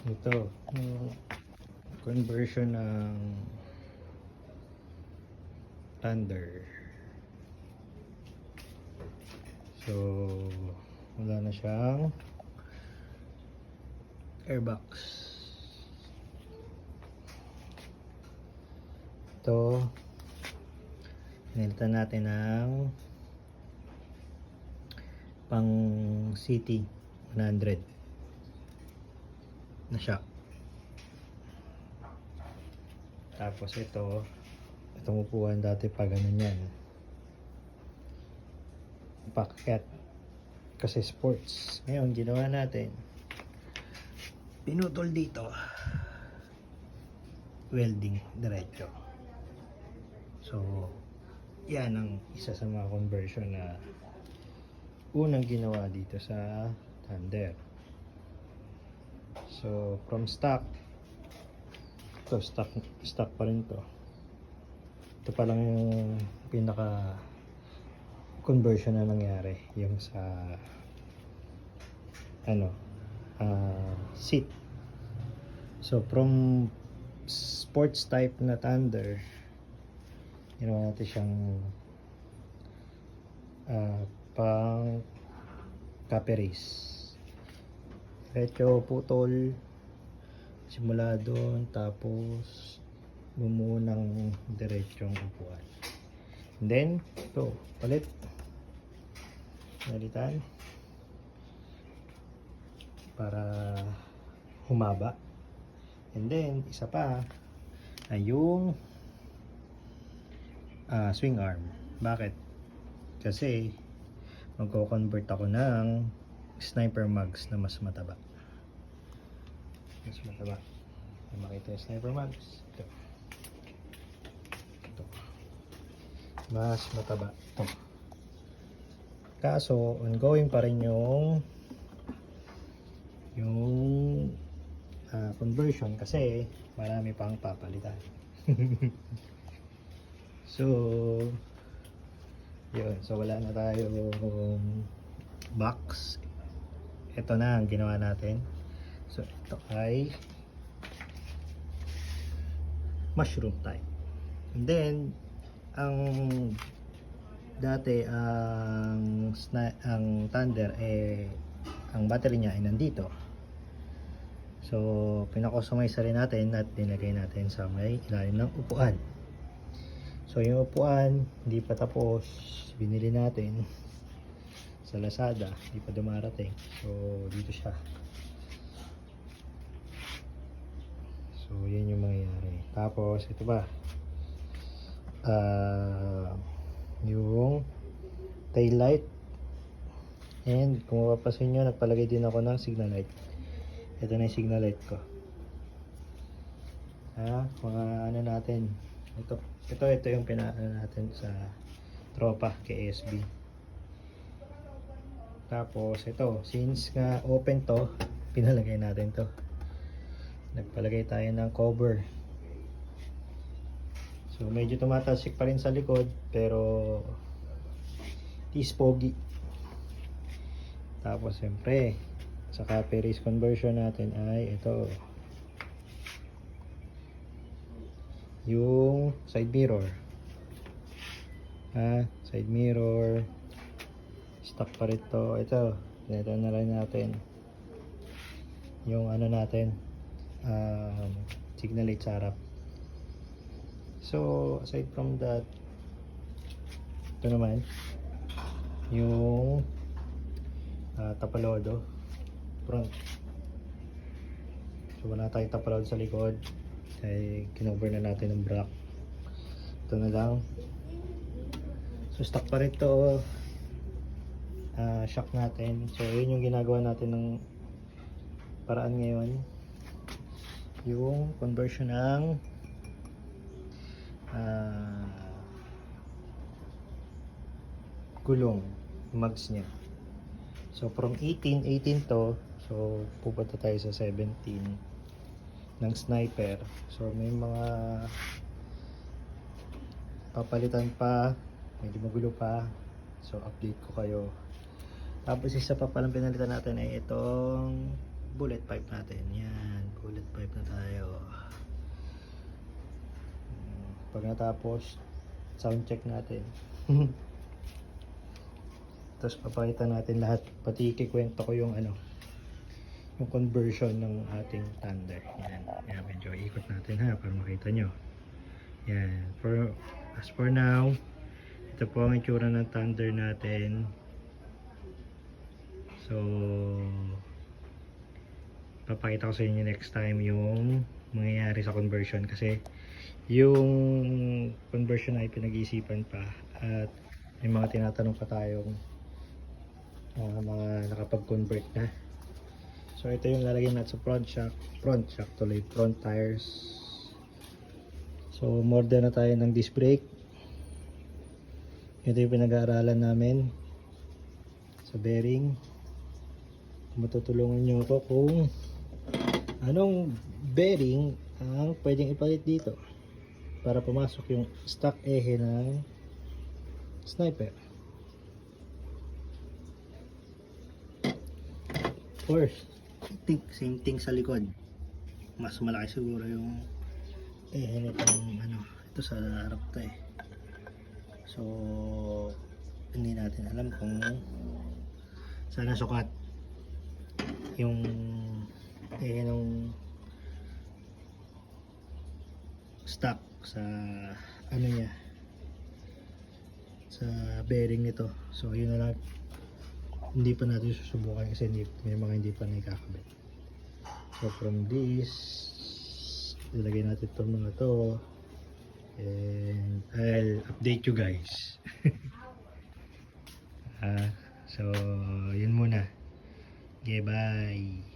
Ito, yung conversion ng Thunder. So, wala na siyang airbox. Ito, pinilitan natin ng pang City 100 na shock. Tapos itong upuan dati pa ganun yan, paakyat kasi sports. Ngayon ginawa natin, pinutol dito, welding diretso. So yan ang isa sa mga conversion na unang ginawa dito sa Thunder. So from stock to stock pa rin to. Ito pa lang yung pinaka conversion na nangyari, yung sa seat. So from sports type na Thunder, ginawa natin siyang pang cafe race. Diretso putol simula doon, tapos bumuo ng diretsong upuan. And then ito palitan para humaba. And then isa pa ay yung swing arm. Bakit? Kasi magko-convert ako ng sniper mugs na mas mataba. Makita yung sniper mugs. Ito. Mas mataba. Ito. Kaso ongoing pa rin yung conversion kasi marami pang papalitan. So yun, so wala na tayo box. Ito na ang ginawa natin. So ito ay mushroom type. And then ang dati ang Thunder ang battery niya ay nandito. So pinakustomize rin natin at nilagay natin sa may ilalim ng upuan. So yung upuan hindi pa tapos, binili natin sa Lazada, hindi pa dumarating. So dito siya. So yan yung mangyayari. Tapos ito ba, yung tail light. And kung mapapansin nyo, nagpalagay din ako ng signal light. Ito na yung signal light ko. Mga ano natin, ito yung pinaano natin sa tropa kay ASB. Tapos ito, since nga open to, pinalagay natin to. Nagpalagay tayo ng cover. So medyo tumatalsik pa rin sa likod, pero is pogi. Tapos siyempre sa cafe race conversion natin ay ito, yung side mirror. Side mirror stock pa rin to. Ito na rin natin yung ano natin, signal light sa harap. So aside from that, ito naman yung tapalodo front. So wala tayong tapalodo sa likod, ay kinover na natin ng black. Ito na lang. So stock pa rin to, shock natin. So yun yung ginagawa natin ng paraan ngayon, yung conversion ng gulong mugs niya. So from 18 to, so pupunta tayo sa 17 ng sniper. So may mga papalitan pa, medyo magulo pa, so update ko kayo. Tapos isa pa palang pinalitan natin ay itong bullet pipe natin. Yan, pag natapos, sound check natin. Tapos papakita natin lahat, pati ikikwento ko yung ano, yung conversion ng ating Thunder. Yan, yan medyo ikot natin ha para makita nyo. Yan, as for now, ito po ang itsura ng Thunder natin. So papakita ko sa inyo next time yung mangyayari sa conversion, kasi yung conversion ay pinag-iisipan pa at may mga tinatanong pa tayong mga nakapag-convert na. So ito yung lalagyan natin sa front shock tuloy, front tires. So model na tayo ng disc brake. Ito yung pinag-aaralan namin sa bearing. Matutulungan nyo ako kung anong bearing ang pwedeng ipalit dito para pumasok yung stock ehe ng Sniper. Of course, same thing sa likod. Mas malaki siguro yung ehe nitong ano, ito sa harap to eh. So hindi natin alam kung saan nasukat yung ng stock sa ano niya, sa bearing nito. So yun na lang, hindi pa natin susubukan kasi may mga hindi pa nakakabit. So from this, ilagay natin itong mga to and I'll update you guys. So yun muna. Okay, bye.